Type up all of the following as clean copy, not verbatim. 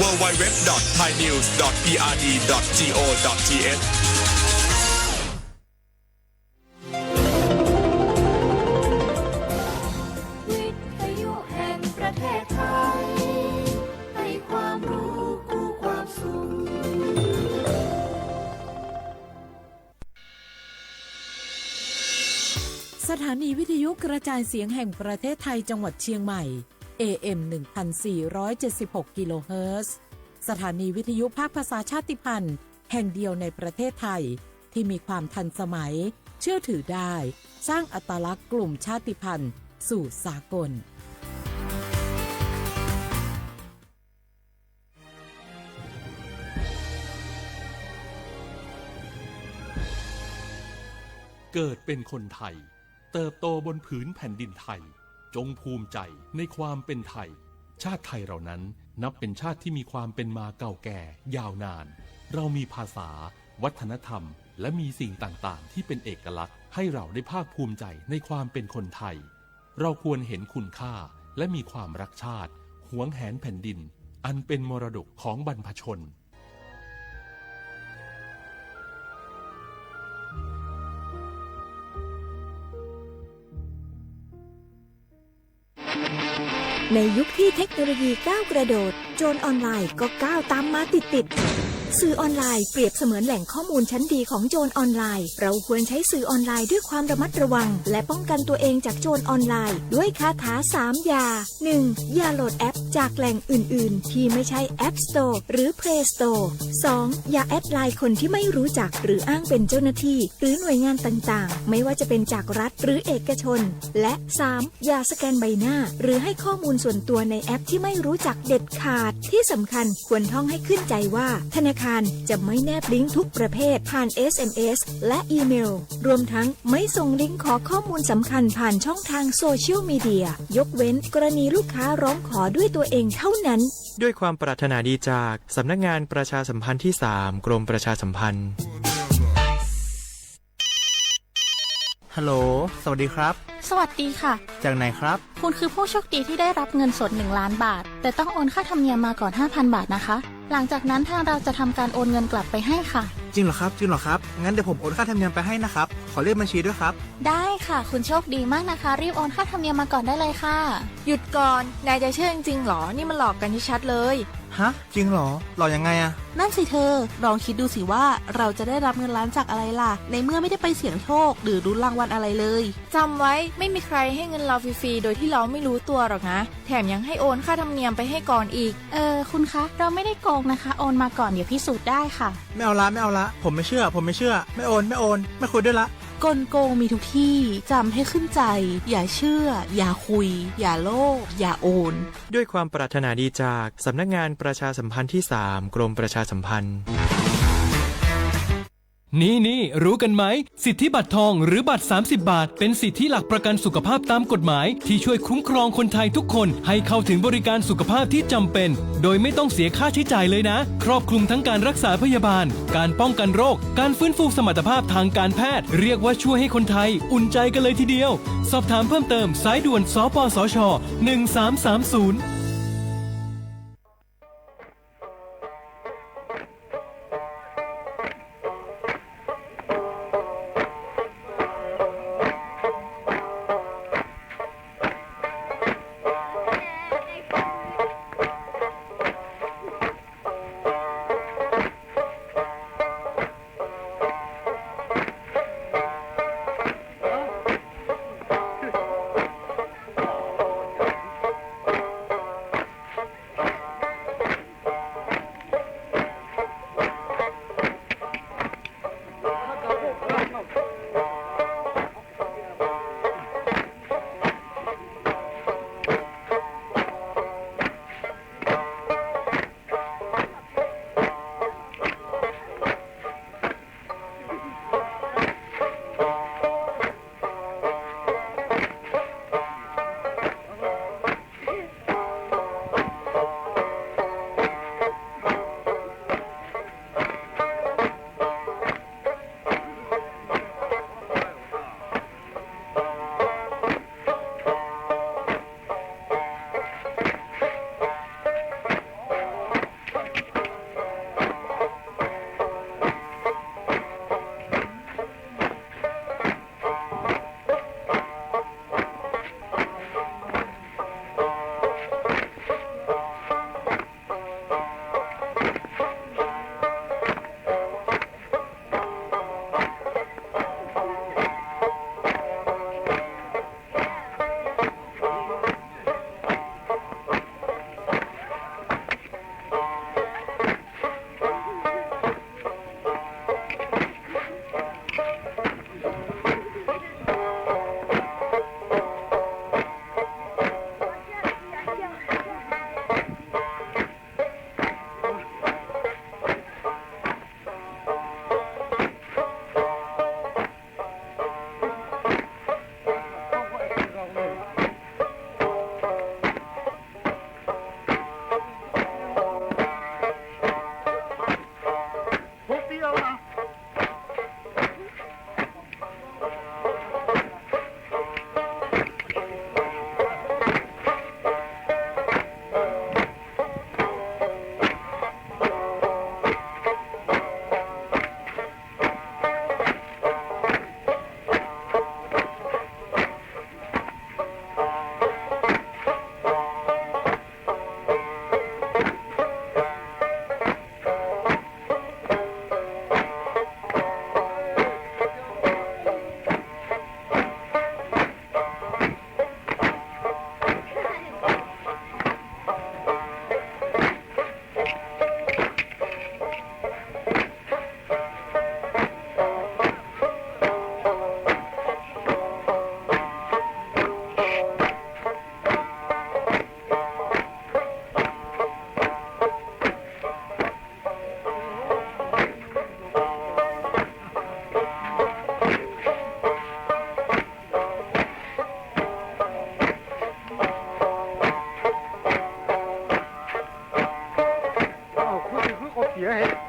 www.thainews.prd.go.thวิทยุแห่งประเทศไทยให้ความรู้คู่ความสุขสถานีวิทยุกระจายเสียงแห่งประเทศไทยจังหวัดเชียงใหม่ AM 1476 กิโลเฮิรตซ์สถานีวิทยุภาคภาษาชาติพันธุ์แห่งเดียวในประเทศไทยที่มีความทันสมัยเชื่อถือได้สร้างอัตลักษณ์กลุ่มชาติพันธุ์สู่สากลเกิดเป็นคนไทยเติบโตบนผืนแผ่นดินไทยจงภูมิใจในความเป็นไทยชาติไทยเรานั้นนับเป็นชาติที่มีความเป็นมาเก่าแก่ยาวนานเรามีภาษาวัฒนธรรมและมีสิ่งต่างๆที่เป็นเอกลักษณ์ให้เราได้ภาคภูมิใจในความเป็นคนไทยเราควรเห็นคุณค่าและมีความรักชาติหวงแหนแผ่นดินอันเป็นมรดกของบรรพชนในยุคที่เทคโนโลยีก้าวกระโดดโจรออนไลน์ก็ก้าวตามมาติดสื่อออนไลน์เปรียบเสมือนแหล่งข้อมูลชั้นดีของโจรออนไลน์เราควรใช้สื่อออนไลน์ด้วยความระมัดระวังและป้องกันตัวเองจากโจรออนไลน์ด้วยคาถา3อย่า 1. อย่าโหลดแอปจากแหล่งอื่นๆที่ไม่ใช่ App Store หรือ Play Store 2. อย่าแอดไลน์คนที่ไม่รู้จักหรืออ้างเป็นเจ้าหน้าที่หรือหน่วยงานต่างๆไม่ว่าจะเป็นจากรัฐหรือเอกชนและ 3. อย่าสแกนใบหน้าหรือให้ข้อมูลส่วนตัวในแอปที่ไม่รู้จักเด็ดขาดที่สำคัญควรท่องให้ขึ้นใจว่าธนาคารจะไม่แนบลิงก์ทุกประเภทผ่าน SMS และอีเมลรวมทั้งไม่ส่งลิงก์ขอข้อมูลสำคัญผ่านช่องทางโซเชียลมีเดียยกเว้นกรณีลูกค้าร้องขอด้วยตัวเองเท่านั้นด้วยความปรารถนาดีจากสำนักงานประชาสัมพันธ์ที่3กรมประชาสัมพันธ์ฮัลโหลสวัสดีครับสวัสดีค่ะจากไหนครับคุณคือผู้โชคดีที่ได้รับเงินสด1 ล้านบาทแต่ต้องโอนค่าธรรมเนียมมาก่อน 5,000 บาทนะคะหลังจากนั้นทางเราจะทำการโอนเงินกลับไปให้ค่ะจริงเหรอครับงั้นเดี๋ยวผมโอนค่าธรรมเนียมไปให้นะครับขอเลขบัญชีด้วยครับได้ค่ะคุณโชคดีมากนะคะรีบโอนค่าธรรมเนียมมาก่อนได้เลยค่ะหยุดก่อนนายจะเชื่อจริงๆหรอนี่มันหลอกกันชัดๆเลยฮะจริงเหรอหลอกยังไงอะนั่นสิเธอลองคิดดูสิว่าเราจะได้รับเงินล้านจากอะไรล่ะในเมื่อไม่ได้ไปเสี่ยงโชคหรือลุ้นรางวัลอะไรเลยจำไว้ไม่มีใครให้เงินเราฟรีๆโดยที่เราไม่รู้ตัวหรอกนะแถมยังให้โอนค่าธรรมเนียมไปให้ก่อนอีกคุณคะเราไม่ได้โกงนะคะโอนมาก่อนเดี๋ยวพิสูจน์ได้ค่ะไม่เอาละผมไม่เชื่อไม่โอนไม่คุยด้วยละกลโกงมีทุกที่จำให้ขึ้นใจอย่าเชื่ออย่าคุยอย่าโลภอย่าโอนด้วยความปรารถนาดีจากสำนักงานประชาสัมพันธ์ที่3กรมประชาสัมพันธ์นี่รู้กันไหมสิทธิบัตรทองหรือบัตร30 บาทเป็นสิทธิหลักประกันสุขภาพตามกฎหมายที่ช่วยคุ้มครองคนไทยทุกคนให้เข้าถึงบริการสุขภาพที่จำเป็นโดยไม่ต้องเสียค่าใช้จ่ายเลยนะครอบคลุมทั้งการรักษาพยาบาลการป้องกันโรคการฟื้นฟูสมรรถภาพทางการแพทย์เรียกว่าช่วยให้คนไทยอุ่นใจกันเลยทีเดียวสอบถามเพิ่มเติมสายด่วนสปสช1330 เ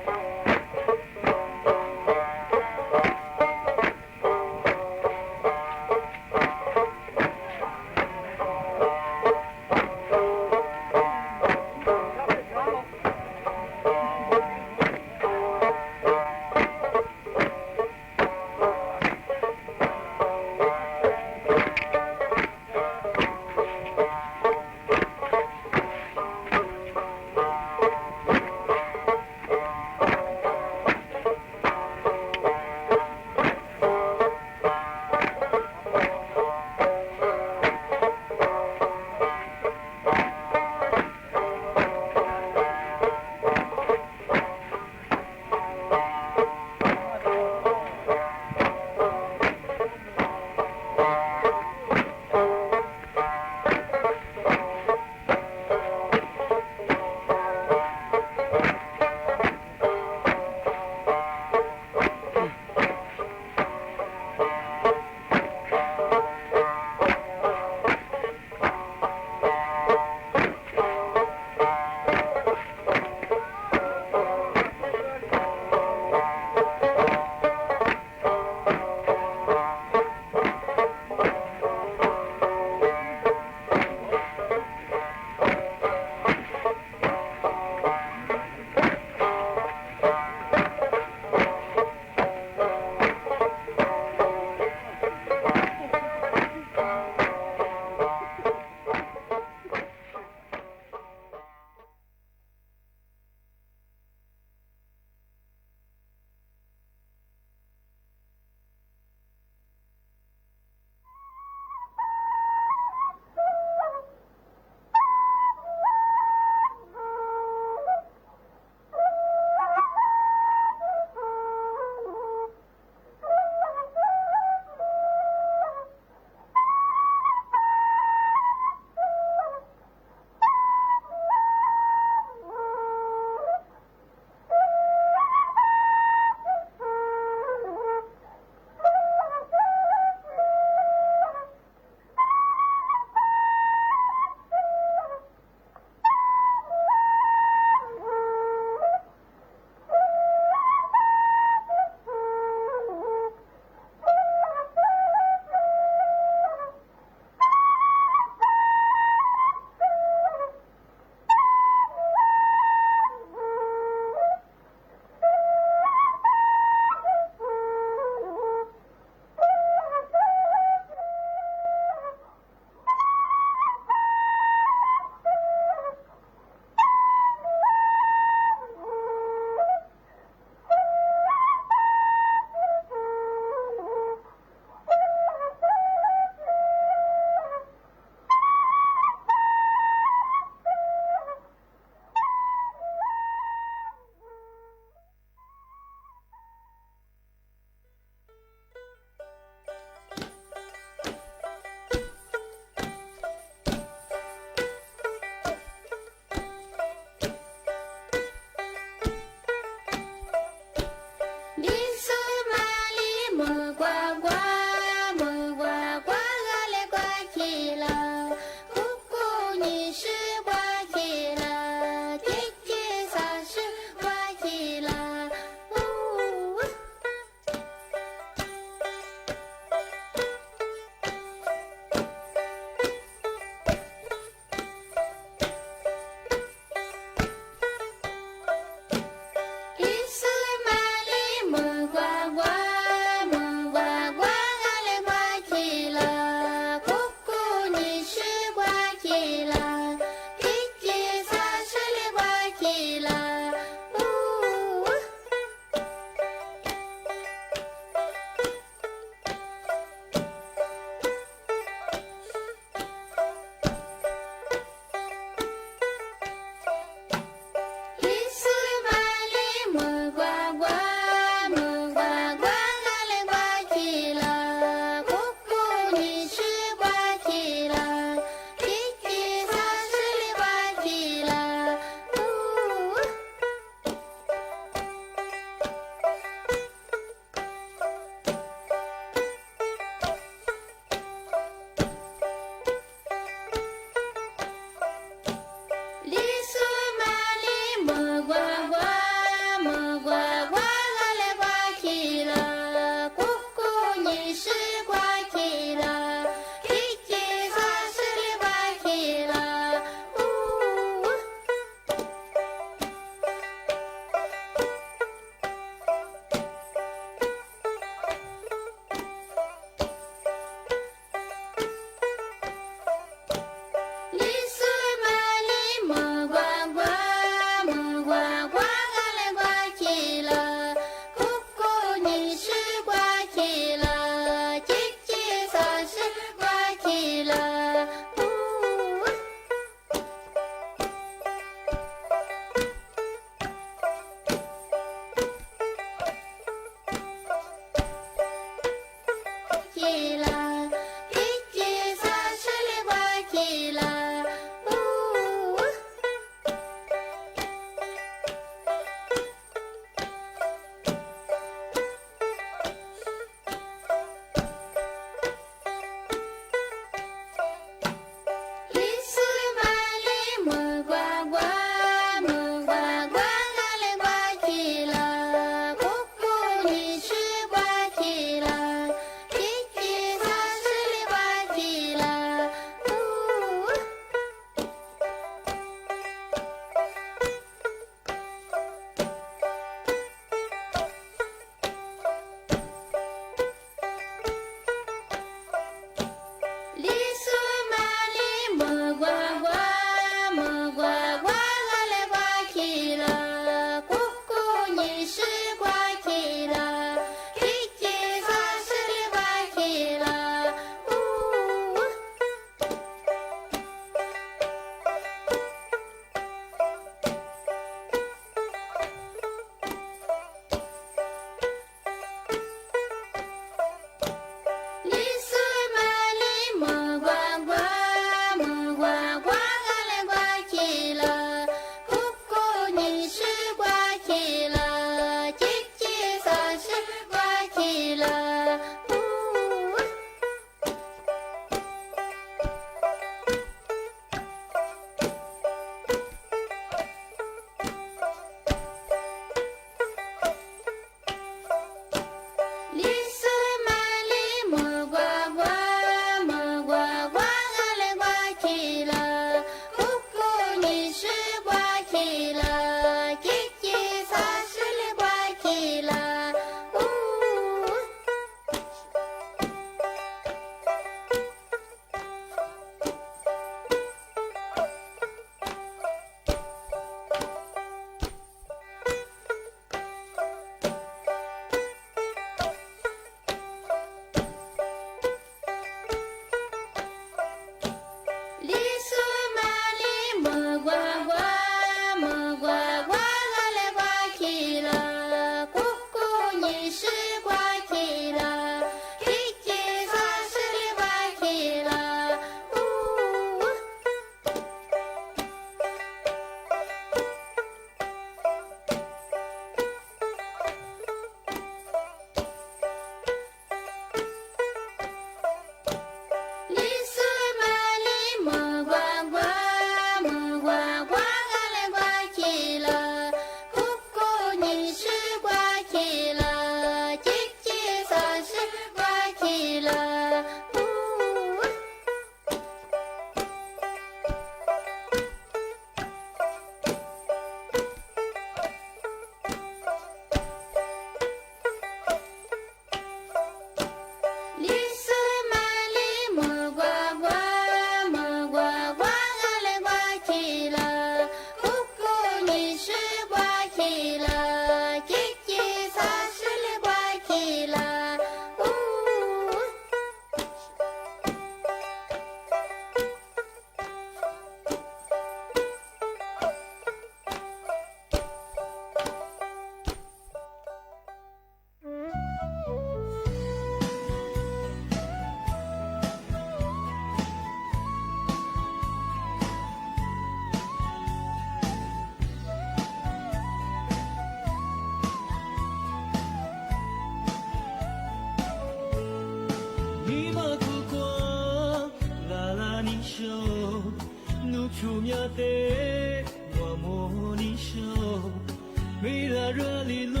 热里落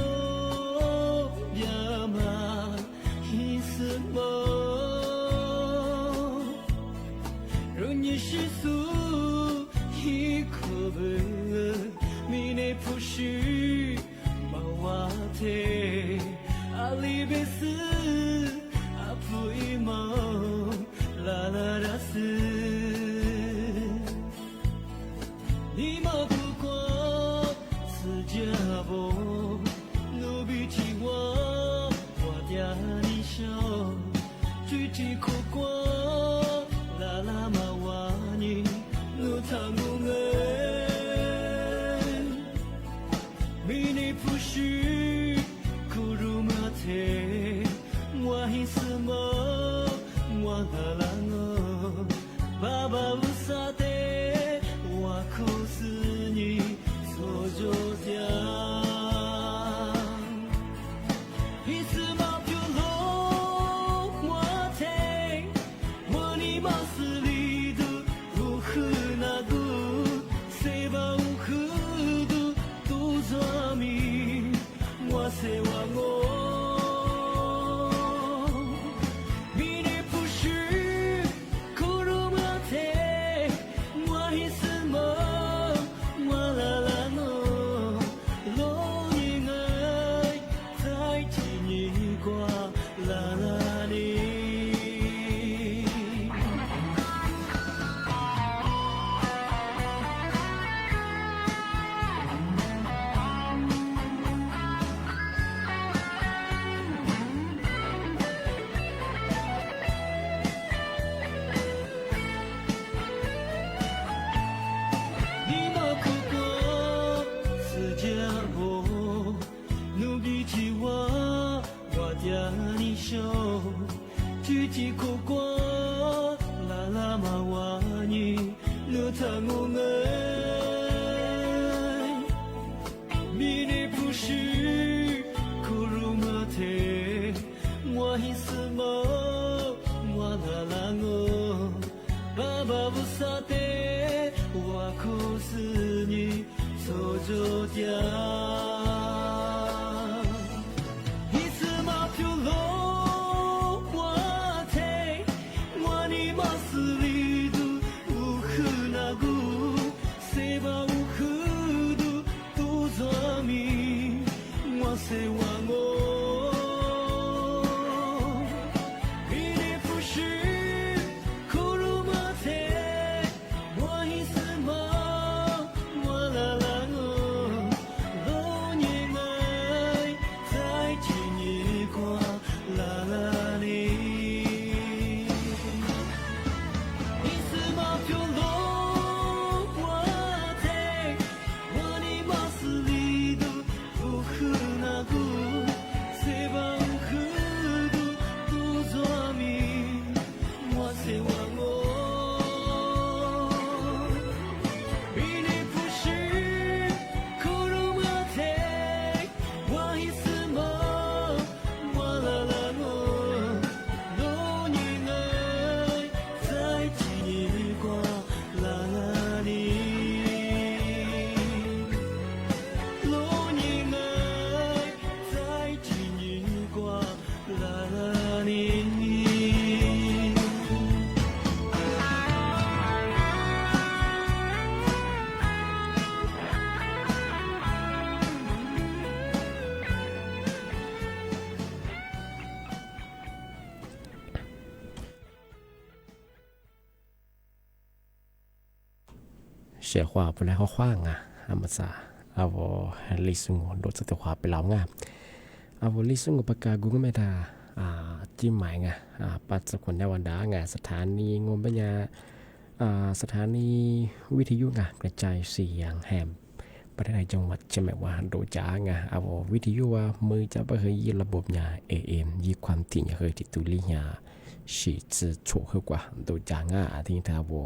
呀嘛一丝梦，若你是素一可不米内普须马瓦特阿里贝斯阿普伊蒙拉拉拉斯你马不过自家不努比起我我家你笑举起苦瓜拉拉马瓦尼努汤努恩米内普须库鲁马特我一丝梦我拉拉我爸爸不撒的我苦死你所着家一丝毛飘落我听我你毛丝里的乌黑那个谁把乌黑的都抓迷我谁忘我举起苦瓜，拉拉马瓦尼，努塔努恩，米内普须，库鲁马特，我一丝梦，我拉拉我，爸爸不撒的，我苦死你，所着家。谁忘我？米内普须，库鲁马特，我一丝梦，我拉拉我，老年爱在今日过，拉拉你，一丝毛飘落我的，我的毛丝里的不可。谁把乌黑的都抓迷，我谁忘我？米内普须，库鲁马特，我一丝梦，我拉拉我，老年爱在今日过，拉拉你，老年爱。写话不来好话啊，阿么啥？阿我历史我都จะ话ไปแล้วไง阿我历史我ปากกากูก็ไม่ได้จิ้มหมายไงปัจจุบันในวันดาไงสถานีงมปัญญาสถานีวิทยุไงกระจายเสียงแหมประเทศไทยจังหวัดเชียงใหม่ว่าโดจ้าไงวิทยุว่ามือจะไปเคยยีระบบยา AM ยีความถี่เคยติดตุลิยาสีจะโฉกกว่าโดจ้าไงที่ท่าว่า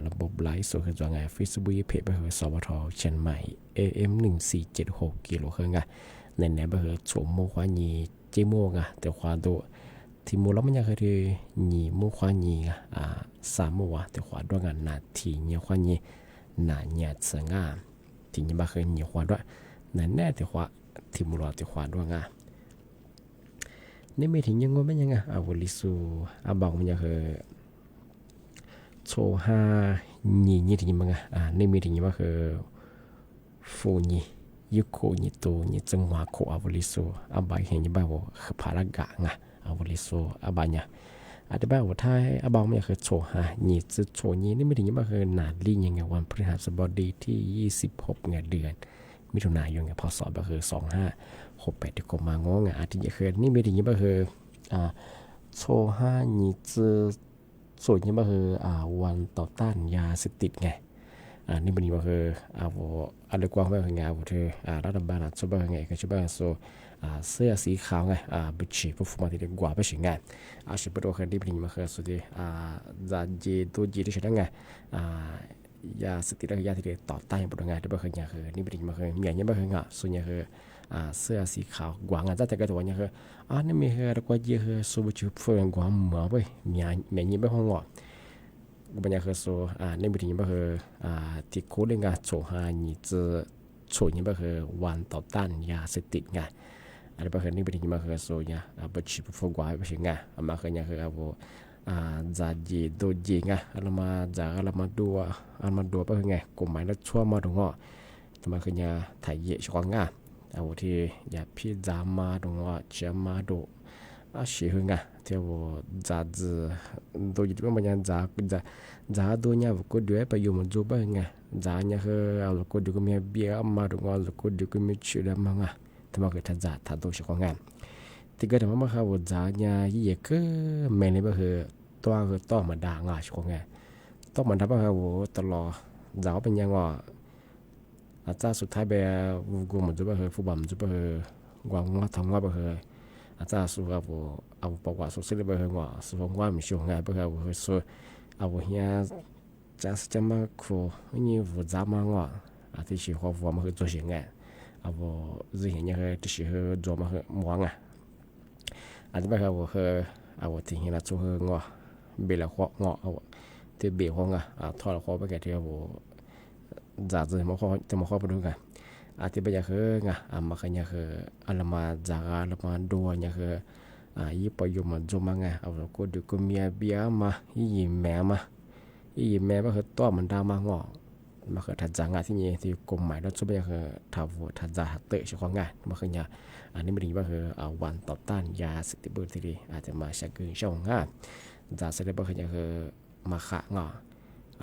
ระบบไลฟ์สดคือว่าไง Facebook เพจไปเหอสวทเชียงใหม่ AM 1476กิโลเฮิรตซ์ไงในแนวไปเหอโฉมโมควานีเจโมไงแต่ความโดที่มูลมันยังเคยนีโมควานีไง3โมงแต่ความด้วยกันนาทีเนี่ยควานีนาเนี่ยเสงที่นี่มาเคยนีควาด้วย นั่นแน่ที่ว่าที่มุรอที่ว่าด้วยงานี่ไม่ถึงยังงไม่ยังอ่ะอาวลิสูบอกมันยังคือโชฮานี่ถึงมั้งนี่มีถึงว่าคือฟูนี่ยุโคนี่ตัวนี่จังหวะโคอาวลิสูบายเห็นยังบ้าว่าคือพารากะงะอาวลิสูบายเนี่ยแต่บ้าว่าถ้าบอกมันยังคือโชฮานี่จะโชนี่นี่ไม่ถึงยังว่าคือหนาลียังไงวันพฤหัสบดีที่26เนี่ยเดือนมิถุนายนเนี่ยพศก็คือ2568ที่ก็มางงอาทิตย์คือนี่ไม่ถึงยังว่าคือโชฮานี่จะส่วนยังว่าคือวันต่อต้านยาเสพติดไงนี่มันว่าคืออะไรกว้างมากไงว่าเธอรัฐบาลช่วยไงก็ช่วยโซเสื้อสีขาวไงบุชีพวกฟูมาที่เรียกว่าไปสิไงสิบตัวคือที่มันมาคือสุดที่จะจีตัวจีที่ใช่ไงยาเสพติดและยาที่เรียกต่อต้านบุตรงานที่ว่าคือไงคือนี่มันมาคือเมียนี่มาคือไงส่วนใหญ่คือเสื้อสีขาวกวางอ่ะแต่ก็ตัวนี้คือนี่มีคือแล้วก็ยี่คือสูบชีพเฟืองกวางเหมือนไปเมียนี่ไม่ห้องงอบัญญัติคือ说那边听不是ที่โคเรื่องโชฮานี่จะโชนี่บ่คือวันต่อต้านยาเสพติดไงอะไรบ่คือนี่เป็นที่มาคือ说เนี่ยบ่ชิบฟังกว่าบ่ใช่ไงมาคือเนี่ยคือจะจีโดจีไงเรามาจากเรามาดูบ่คือไงกฎหมายแล้วชั่วมาตรงอ่ะแต่มาคือเนี่ยถ่ายเยอะช่วงไงที่อย่าพี่จามาตรงอ่ะจะมาดู喜欢啊，这我杂志都一般么样杂多呢，我觉得有么做不呢？杂呢和我觉得个么别嘛，我觉得个么去了嘛啊，他妈个他杂他都喜欢啊。ที่ก็ทำมาค่ะว่าจะเนี่ยยี่ก็แม่นี่ก็คือตัวคือต่อมาด่างอ่ะช่วงไงต่อมาด่าค่ะว่าตลอดจะเป็นยังว่าอาจารย์สุดท้ายแบบกูมันจะแบบฟุตบอลมันจะแบบกวางว่าทำว่าแบบอาจารย์สุดท้ายเอาประวัติสุดท้ายแบบว่าสุดท้ายว่ามีช่วงไงแบบว่าสุดเอาเฮียจะมาคุยนี่ว่าจะมาว่าอาทิตย์ที่เขาว่ามาคือ做สิ่งไงเอา这些เนี่ยคือที่เขา做มาคือมั่วไงอาจจะไม่ครับว่าคือทิ้งให้เราช่วยงอเบลล์ข้องอที่เบลล์ข้องทอดข้อไปแก่ที่ว่าจัดจะมาข้อไปดูกันอาจจะไม่อยากคือมาคือเนี่ยคือเรามาจากเรามาดูเนี่ยคือยี่ปอยมาจุมาไงก็ดูก็มีเบียมายี่แม่ก็คือตัวมันดามาง้อมาคือทัดจางที่นี่ที่กรมหมายแล้วช่วยคือทัดจาเตะช่วยงานมาคือเนี่ยอันนี้ไม่ได้ว่าคือวันต่อต้านยาเสพติดที่ดีอาจจะมาชักกืนช่องงานจากเสร็จแล้วก็คือมาขะงอ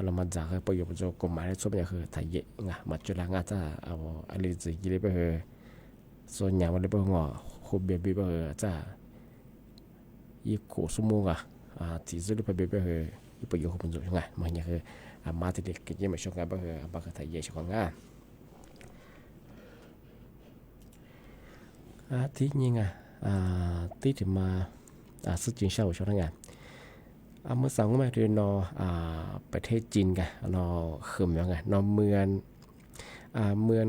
เรามาจากประโยชน์จากกรมหมายแล้วช่วยคือถ่ายเยอะงามาจุฬางาจะอะไรสิกิเลสก็คือส่วนใหญ่วันนี้ก็งอคูเบียบีก็คือจะยี่ขูสมุงที่สุดแล้วก็คือประโยชน์ของมันอยู่ไงมันเนี่ยคือมาที่เด็กกินมาช่วงงานก็คือบางคนถ่ายเยอะช่วงงานที่นี่ไงที่จะมาสื่อจีนเช่าช่วงนั้นเมื่อสองมาที่นอประเทศจีนกันนอขึ้นยังไงนอเมือง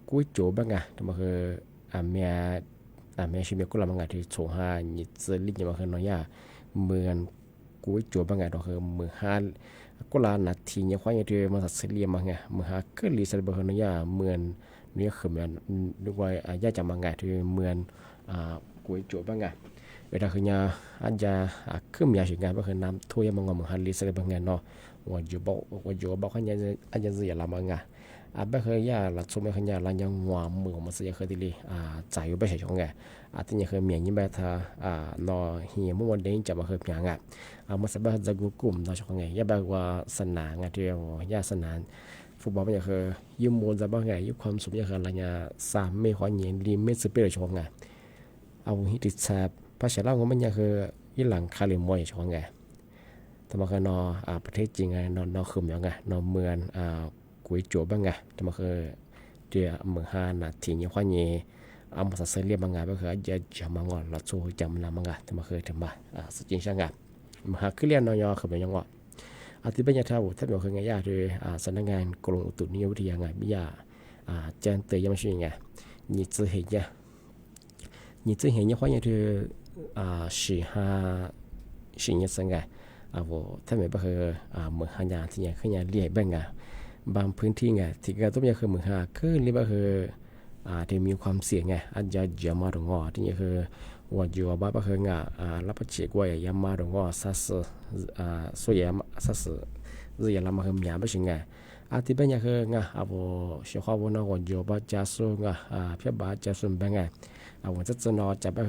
กุ้ยโจบ้างไงแต่มาคือเมียชิมกุลามังไงที่โชฮานิจลินยังมาคือนอย่าเมืองกุ้ยโจบ้างไงเราคือเมืองฮากุลานาทีเนี่ยควายที่มาสัตว์เลี้ยงมาไงเมืองฮาเกิดลิซาเบอร์นอย่าเมืองนี่คือมันด้วยย่าจะมาไงที่เมืองกุ้ยโจบ้างไงเวลาคือเนี่ยอาจจะขึ้นมีสิ่งงานก็คือน้ำท่วมมองว่าเมืองฮันลิสอะไรบางอย่างเนาะว่าอยู่บอกเขาเนี่ยอาจจะเสียละมั้งแบบเคยย่าหลักสมัยเคยย่าหลังยังหัวมือมันเสียเคยดีเลยใจอยู่ไปเฉยๆไงที่เนี่ยเคยเมียยิ่งแบบท่านอเหี่ยเมื่อวันเด้งจะมาเคยเมียงมันสบายจะกูกลุ่มเราชอบไงย่าแบบว่าสนานไงที่ย่าสนานฟุตบอลมันคือยืมมวลจะบ้างไงยืมความสุขยังคืออะไรเนี่ยสามเมฆความเย็นริมเมฆสเปรย์ชอบไงหิติแซบภาษาเราของมันยังคือยี่หลังคาริมวยชอบไงแต่มาคือนอประเทศจริงไงนอขึ้นยังไงนอเมืองกุ้ยโจบ้างไงแต่มาคือเดี๋ยวเมืองฮานาทีนี้ความเย็นมาสัตว์เลี้ยงบ้างไงก็คือจะมางอนเราโซ่จำนำบ้างไงแต่มาคือถึงมาสจริงช่างไงมาหาขึ้นเรียนนอยขึ้นไปยังไงที่เป็นยาท่าบุตรถ้าบอกคือไงยาคือสำนักงานกรมอุตุนิยมวิทยาไงบิยาแจ้งเตือนยังไม่ใช่ไงนี่จะเห็นไงนี่จะเห็นยังความเย็นคือสี่yearsไงถ้าไม่ก็คือเมืองฮานยาที่เนี่ยคือเนี่ยเรียกบ้างไงบางพื้นที่ไงที่ก็ต้องยังคือเมืองฮาคือเรียกว่าคือ ที่มีความเสี่ยงไงอาจจะเจียมาตรงที่นี่คือว่าอยู่บ้านก็คืองรับประเจิกว่าอย่ามาตรงสัสส่วนใหญ่สัส日也那么很မြန်不行哎，这边也是小花我那我就把加速偏把加速变哎，我这真呢จะไป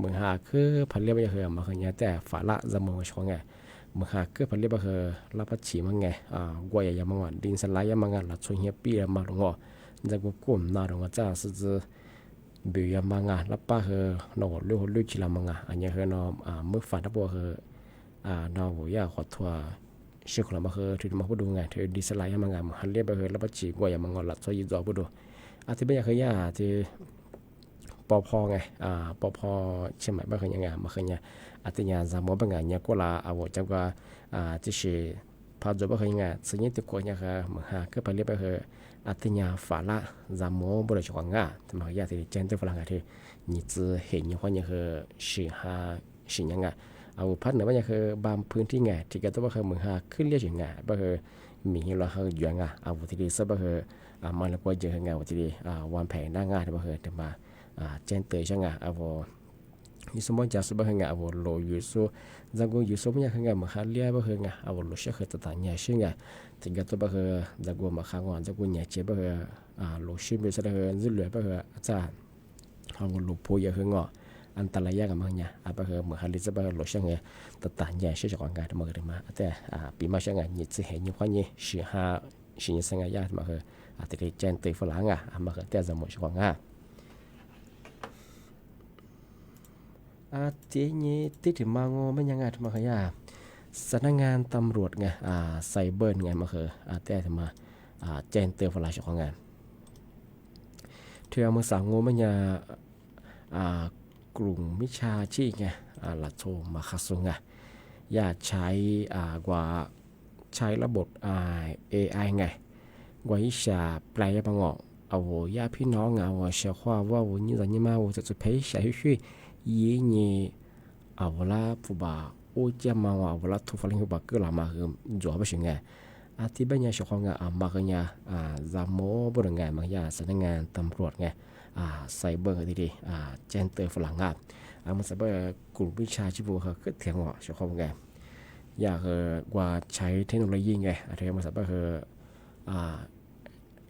มือหาคือผลิตไปมาคือเนี่ยแต่ฝาละจะมือช่วงไงมือหาคือผลิตไปรับประชีมันไงกว่าอย่างมันดินสไลด์มันละช่วยเฮียปีมาตรงจะกูกลุ่มน่าตรงจ้า是指比如มันรับป้านอเรื่องชิลามันอันนี้นอมือฝาทับบัวนอหัวยาขอทัวเชื่อคนละมาถือมาพูดดูไงถือดีสไลด์มันหันเรียบไปรับประชีกว่าอย่างมันละช่วยยืดตัวพูดดูที่เป็นอย่างคือยาที่ปพไงปพเชียงใหม่บ้านคือยังไงมาคือเนี่ยอาทิตย์นี้จำว่าเป็นไงเนี่ยก็ละจังว่าที่是พอจบบ้านคือยังไงสิ่งที่ตัวเนี่ยคือมือหาคือไปเรียบไปคืออาทิตย์นี้ฝาละจำว่าบริจาคงาแต่มาคือที่เจนตัวฝรั่งที่นี่จะเห็นอย่างว่าเนี่ยคือสิ่งยังไงพัดเหนือว่าเนี่ยคือบางพื้นที่ไงที่ก็ต้องว่าคือมือหาขึ้นเรียกอย่างไงบ้านคือมีเราคืออย่างไงที่ดีซะบ้านคือมันแล้วก็เจอไงที่ดีวางแผนได้ง่ายบ้านคือแต่มาเจนเตยช่างอีสมมติจะสุบเหงาโลยูโซจังกูยูโซไม่ยังเหงามาหาเลี้ยบเหงาโลเชื่อคือต่างๆเนี่ยเชื่อไงถึงกับตัวบ้าจังกูมาข้างวันจังกูเนี่ยเจ็บโลชื่อไม่ใช่จุดเหลือจะโลโพยเหงาอันตรายกับมันเนี่ยมาหาลิซบ้าโลเชื่อไงต่างๆเนี่ยเชื่อจากการทำมาแต่ปีมาเชื่อไงนี่จะเห็นอยู่ความเนี่ยสิ่งสังเกตยากมาที่เจนเตยฝรั่งมาแต่จะหมดจากงานทีนี้ที่ถึงมางอไม่ยังไงทำไมขยะสำนักงานตำรวจไงไซเบอร์ไงมาแต่ทำมาแจ้งเตือนฝรั่งของงานเธอมาสั่งงูไม่ยังกลุ่มมิชาชีพไงลัดโทมาคัสุงไงอย่าใช้กว่าใช้ระบบAI ไงกว่าอิชาแปลบางญาติพี่น้องเชื่อว่าวันนี้ตอนนี้มาจะจะเพย์ใช้ช่วยยี่นี่ผู้บ่าวโอ้เจ้ามาทุกฝ่ายผู้บ่าวก็ลามาจวบไปถึงไงที่บ้านเนี่ยชาวของมากันเนี่ยจำโม่บริงานมาเนี่ยสำนักงานตำรวจไงไซเบอร์ดีแจ้งเตือนฝรั่งมันไซเบอร์กลุ่มวิชาชีพก็เถียงชาวของไงอยากว่าใช้เทคโนโลยีไงมันไซเบอร์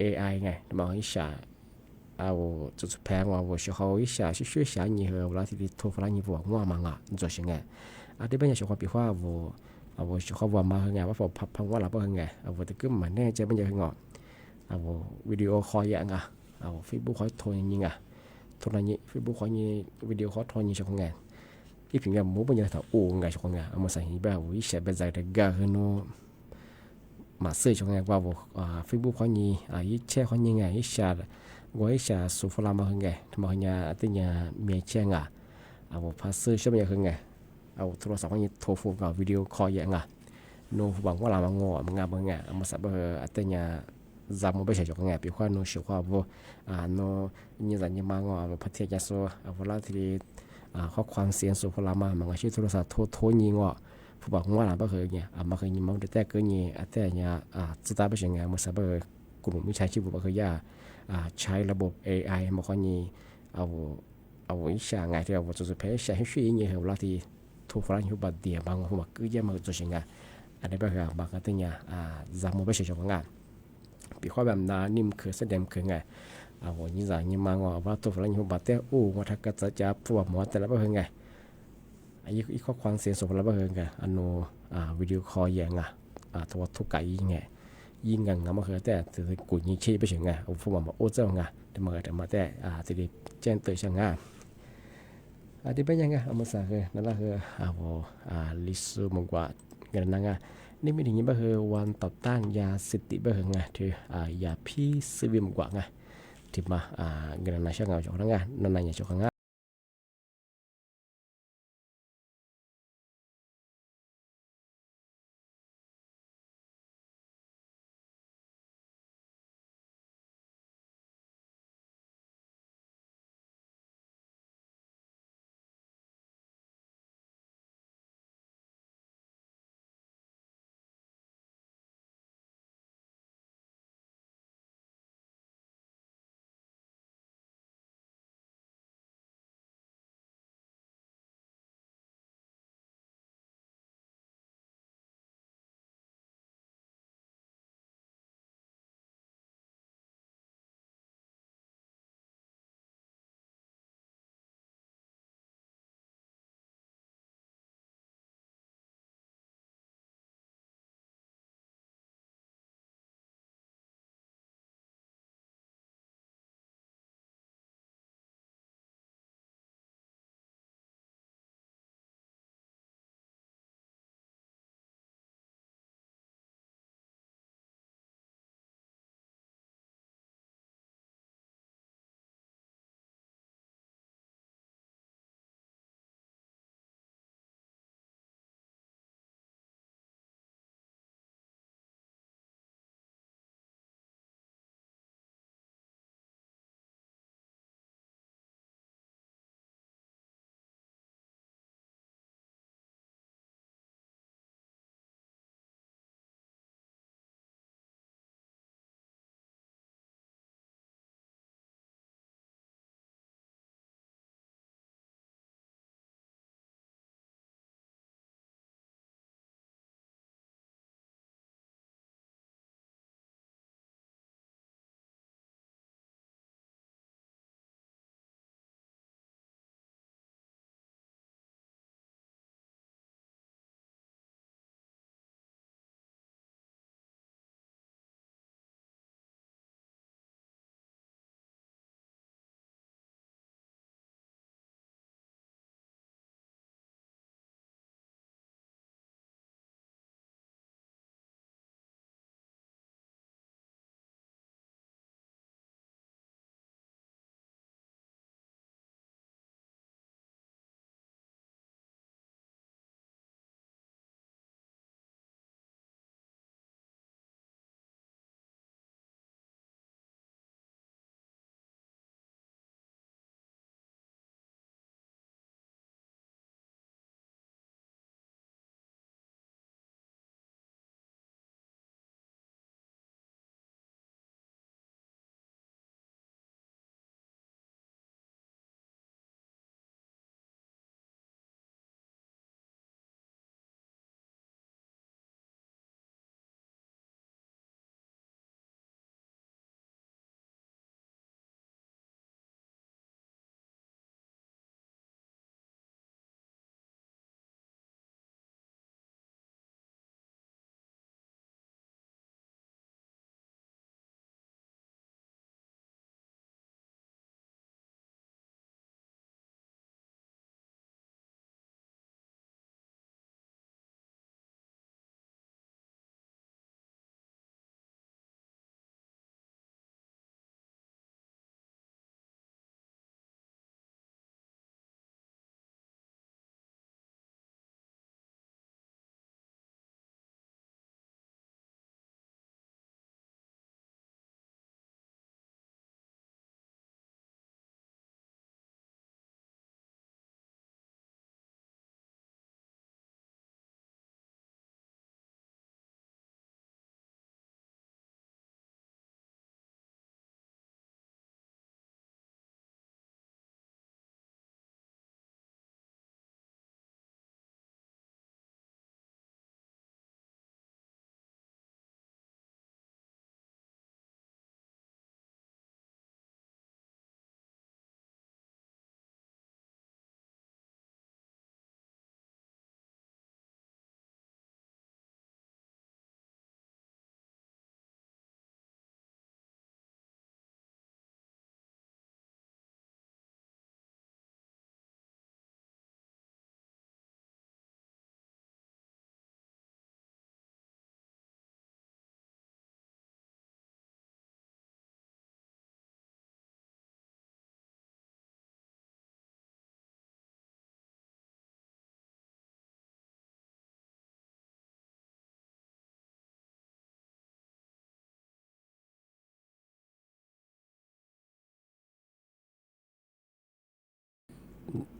AI ไงมาอิชา就是陪我学好一下，去学下你和我那天的头发你不我嘛做些个，这边也学好比话我学好我嘛很个，我拍我那不很个，我这个嘛呢这边也很个，วิดีโอคอลอย่างFacebook คอลโทรอย่างงี้โทรนี้ Facebook คอลนี้วิดีโอคอลโทรนี้ช่องไงอีพิงกับหมูเป็นยังไงถ้าไงช่องไงมาใส่แบบวิเศษเป็นใจแต่กะคือโนมาซื้อช่องไงว่าFacebook คอลนี้ยี่แช่คอลนี้ไงยี่ชาว่าไอ้ชาสุฟลามาคือไงทำไมเนี่ยที่เนี่ยมีเชียงพาซื้อใช่ไหมคือไงโทรศัพท์นี่โทรฟูกับวิดีโอคอลอย่างโน้บังว่าเรางอมันงาบังไงมาสับที่เนี่ยจำมันไม่ใช่จากไงปีกว่าโน้ชื่อว่าโน้นี่จะนี่มางอพัทยาโซเวลาที่ข้อความเสียงสุฟลามามันก็ชื่อโทรศัพท์โทรยิงผู้บังว่าเราไม่เคยเนี่ยมาเคยยิงมันแต่ก็นี่แต่เนี่ยสุดท้ายไม่ใช่ไงมาสับกลุ่มวิชาชีพบุคคลใช้ระบบ AI มาค่อยนี้วิชาไงที่เราจะเพย์ใช้ให้ช่วยยังไงเหรอเราที่ทุกฝ่ายอยู่บัดเดียบางคนมาก็ยังมา做สิ่งอ่ะอันนี้เป็นบางทีเนี่ยจำไม่ใช่ช่วงงานปีข้อแบบนั้นนิ่มคือแสดงคือไงนี่จะยิ่งมางว่าทุกฝ่ายอยู่บัดเดียว่าถ้าก็จะพูดหมดแต่ละเป็นไงอีกข้อความเสียงส่งแล้วเป็นไงอันโนวิดีโอคอลอย่างตัวทุกไก่ยังไงยิงกันมาคือแต่ถือกุญชี้ไปถึงไงผู้บอกโอ้เจ้าไงแต่มาแต่ที่ได้แจ้งเตือนช่างงานที่เป็นยังไงมาสั่งคือนั่นแหละคือลิซูมกว่าเงินนั่งนี่ไม่ถึงยี่บ้าคือวันต่อต้านยาเสพติดบ้าคือไงที่ยาพิษซีวิมกว่าไงที่มาเงินนั่งช่างงานจากนั่งนั่นนั่งจากงาน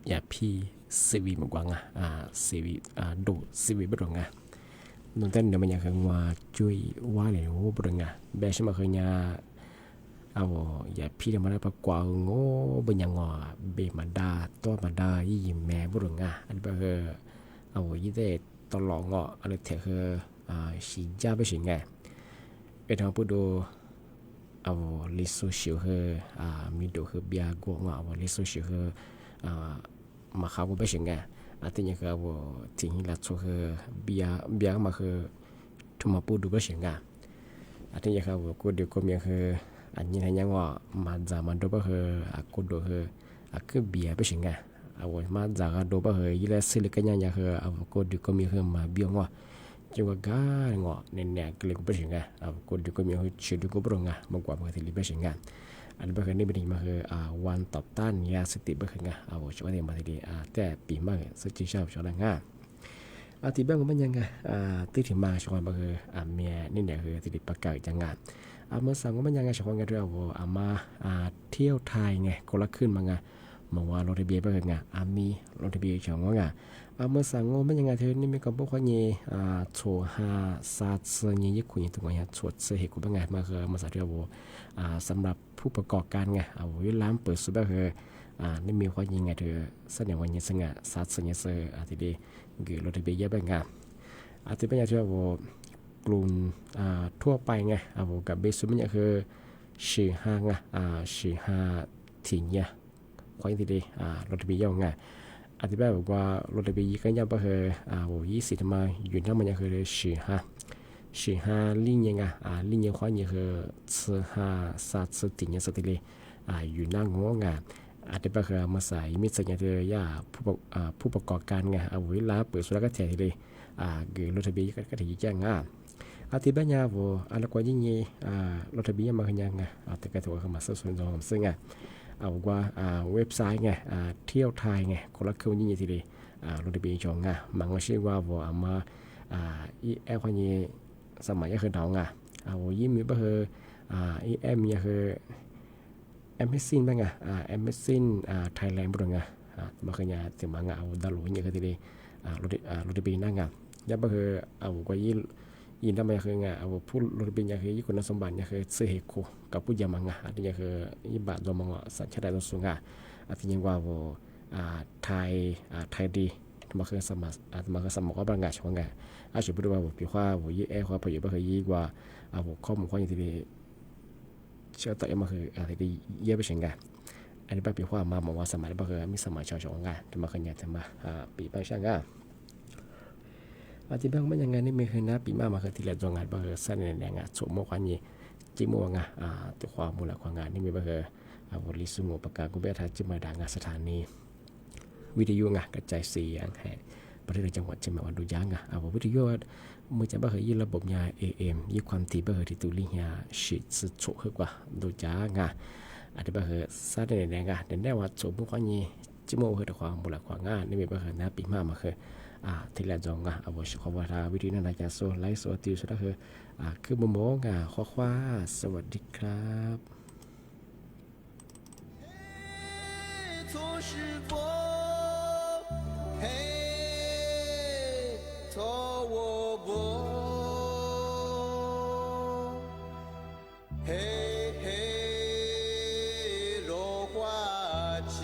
อย่าพี่ซีวีมากกว่าไงซีวีดูซีวีบดงนนเต้นเดี๋ยวมันอยากให้ว่าช่วยว่าเลยโอ้บดงเบสมาเคยเนี่ยเอาอย่าพี่เดี๋ยวมันได้ประกวดโง่เป็นยังงอเบมันดาตัวมันดายี่แม่บดงอันนี้ก็เอายี่เดตลอดงออะไรเถอะสิจ้าไปสิไงเป็นทางพูดดูเอาลิซูชิวเฮมีดูเฮเบียกงเอาลิซูชิวเฮมาเขาไปสิไงอาทิตย์นี้ก็ว่าที่นี่ละชัวเบียมาคือทุ่มพูดดูไปสิไงอาทิตย์นี้ก็ว่ากูเดี๋ยวก็มีคืออันนี้ให้ยังว่ามาจากมันดูไปคือกูดูคือคือเบียไปสิไงเอามาจากดูไปคือยี่ละสิลิกันยังคือเอากูเดี๋ยวก็มีคือมาเบียงว่าจังว่าก้างอเนี่ยก็เลยกูไปสิไงเอากูเดี๋ยวก็มีคือชื่อดูกูปรงมากกว่ามาที่ลิไปสิไงอันนี้เป็นนี่เป็นมาคือวันต่อต้านยาเสพติดเป็นไงเอาช่วยเดี๋ยวมาทีแต่ปีมากสุดที่ชอบชอบง่ายที่บ้านมันยังไงที่ถึงมาช่วยมาคือเมียนี่เนี่ยคือที่ประกาศจังงานเมื่อสั่งว่ามันยังไงช่วยกันเรื่องว่ามาเที่ยวไทยไงคนละขึ้นมาไงมองว่าโรถเบียเป็นไงมีโรถเบียช่องว่าไงเมื่อสั่งว่ามันยังไงเธอนี่มีกับพวกคนนี้ชัวหาซาเซนี่ยิ่งคุยตัวอย่างชัวเสเหตุกูเป็นไงมาคือมาสัตว์เรื่องว่าสำหรับผู้ประกอบการไงเอาไว้ร้านเปิดสุดก็คือนี่มีความยังไงเธอแสดงว่ายังสง่าสัตว์สัญญาเสือที่ดีเกี่ยวกับรถเบียเป็นไงที่เป็นอย่างที่ว่ากลุ่มทั่วไปไงเอากับเบสุดมันคือสี่ห้างสี่ห้าถิ่นเนี่ยความที่ดีรถเบียยังไงอธิบายบอกว่ารถเบียกันยังก็คือ20มาอยู่นั่นมันยังคือสี่ห้าลิงยังลิงยังความยังคือ4-5-3顶ยังสติเลยอยู่นั่งงงอธิบายคือมาใส่มิสัญญาเธอย่าผู้ประกอบการไงเอาไว้ร้านเปิดสุราก็แถวเลยเกี่ยวรถเบียก็ถือแจ้งอธิบายเนี่ยว่าอะไรกว่ายิ่งรถเบียมาขยันไงแต่ก็ถือว่าเขามาซื้อส่วนของซึ่งเอาว่าเว็บไซต์ไงเที่ยวไทยไงคนละคือยิ่งทีเดียวรถเบียชงมันก็ชื่อว่าว่ามาแอลคนนี้สมัยก็คือดาวเอายิ่งมีก็คือมีคือแอมเมซินบ้างแอมเมซินไทยแลนด์บ้างมาขยันถึงมาเอาดาวลุยเนี่ยคือทีเดียวรถเบียนั่งยับก็คือเอากว่ายินทำไมคือเอาผู้รถบินยังคือคุณสมบัติยังคือเสเหตุกับผู้ยามังอันนี้ยังคือยิบะตัวมังสัญชาติตัวสูงอันที่ยังว่าไทยดีมาคือสมัครมาคือสมัครก็บางงานช่วงอาชีพดูว่าปีว่ายี่ว่าพออยู่ก็คือยี่ว่าข้อมูลความที่ดีเชื่อต่อมาคืออะไรที่เยี่ยมไปเช่นกันอันนี้ปีว่ามาบอกว่าสมัยก็คือมีสมัยชาวช่วงแต่มาคือเนี่ยจะมาปีไปเช่นกันที่บ้านมันยังไงนี่ไม่เคยนะปีมาคือที่เราจงงานบางคือสั้นแรงสมมติความยี่จิโมงตัวความมูลความงานนี่มีบางคือลิสุงประกาศกุเบทัศน์จิมาด่างสถานีวิทยุกระจายเสียงแห่ประเทศจังหวัดเชียงใหม่วันดูย่างวิทยุมือจะบางคือยี่ระบบยา AM ยี่ความถี่บางคือที่ตุลิยาชิดสุดโฉกกว่าดูย่างอันนี้บางคือสั้นแรงเด่นได้ว่าสมมติความยี่จิโมคือตัวความมูลความงานนี่มีบางคือนะปีมาคือที่แรกจงว่าขอว่าวิธีนั้นจะโซไลฟ์โซติวสุดก็คือโมข้อความสวัสดีครับ错是佛，嘿，错我不，嘿嘿，落花期。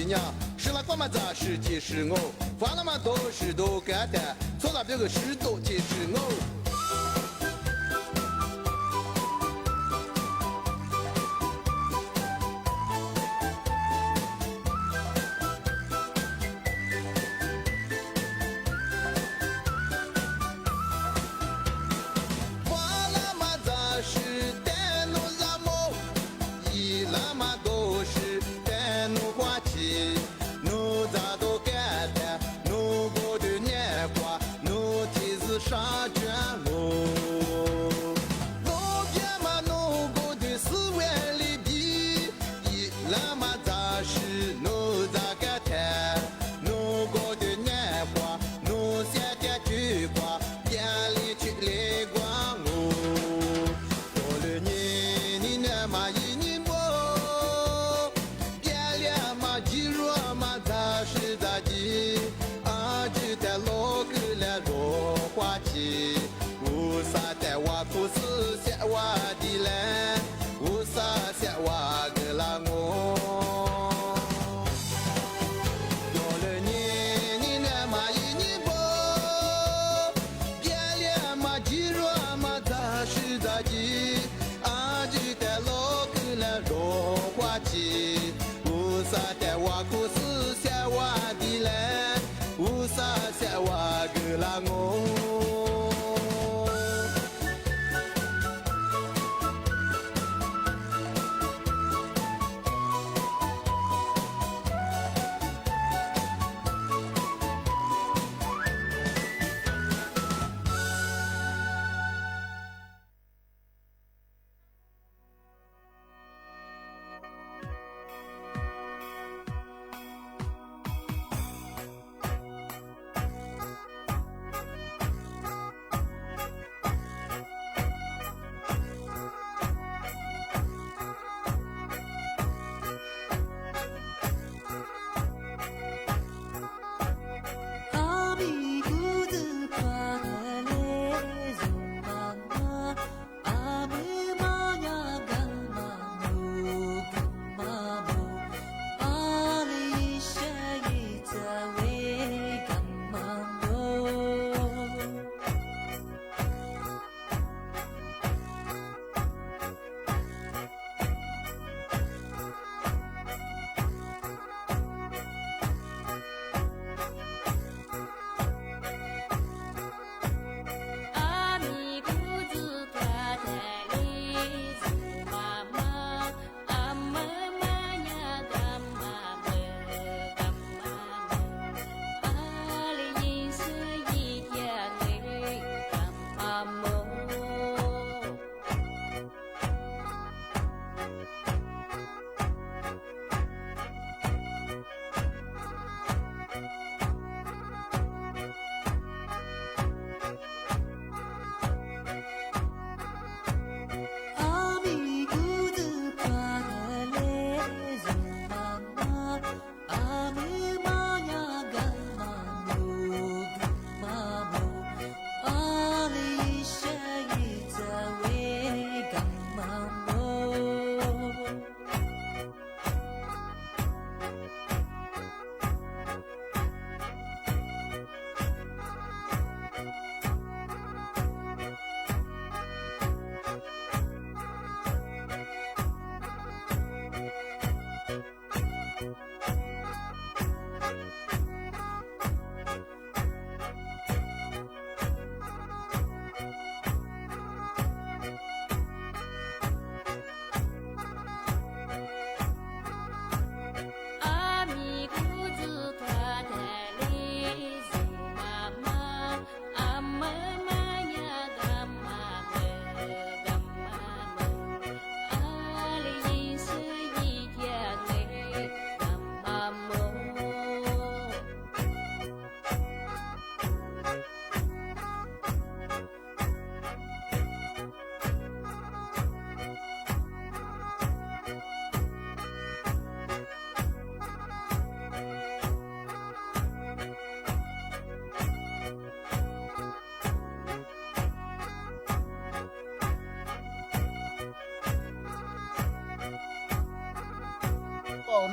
娘，是那个么子是其实我，犯了嘛多事多干的，错了别个事多其实我。杀卷我，路边嘛路过的四万里地，一那么杂事路咋个谈？路过的年华，路下的菊花，眼里去泪光我。过了年你那么一年过，变了嘛肌肉嘛咋是咋地？啊，只得老个了落花期，无啥带我苦思想我的嘞，无啥想我个啦我。过了年你那么一年过，变了嘛肌肉嘛咋是咋地？啊，只得老个了落花期，无啥带我苦思想我的嘞。无啥想我个啦我。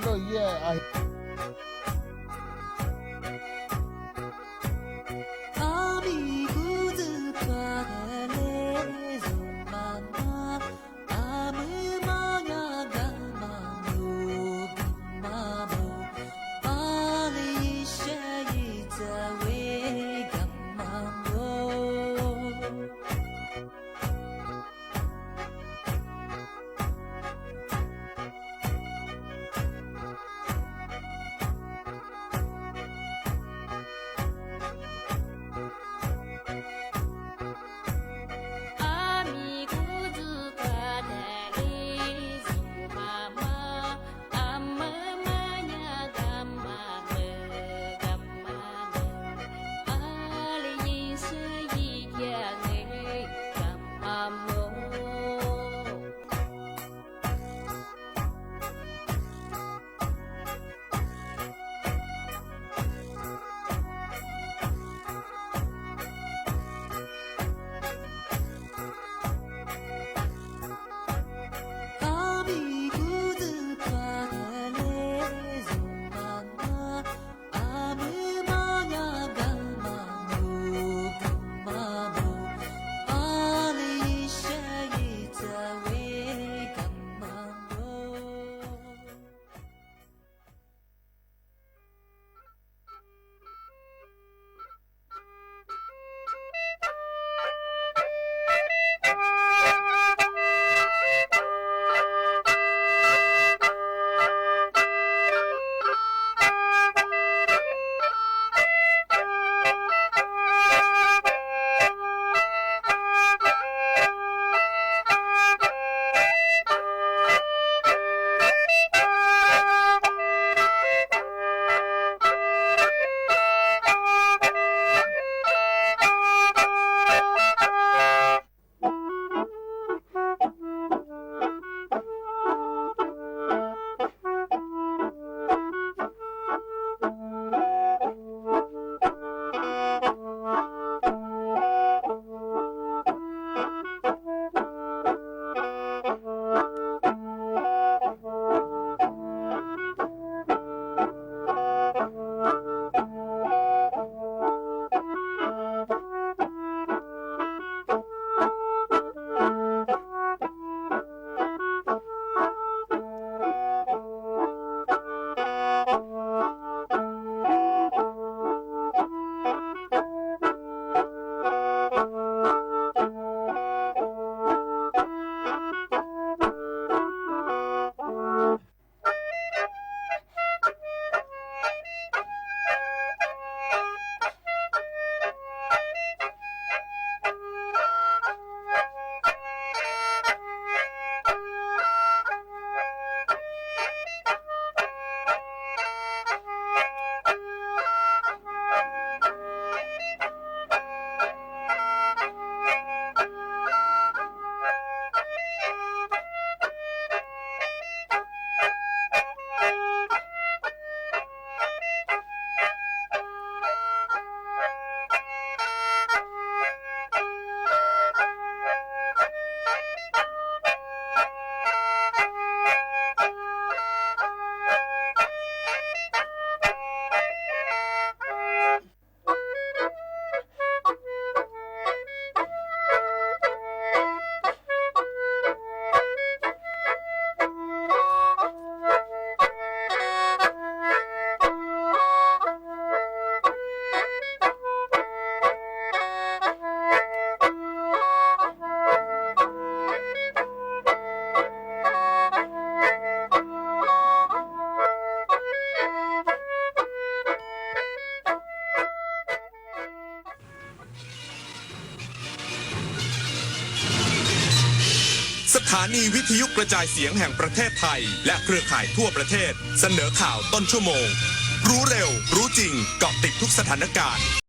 乐业哎。ถานีวิทยุกระจายเสียงแห่งประเทศไทยและเครือข่ายทั่วประเทศเสนอข่าวต้นชั่วโมงรู้เร็วรู้จริงเกาะติดทุกสถานการณ์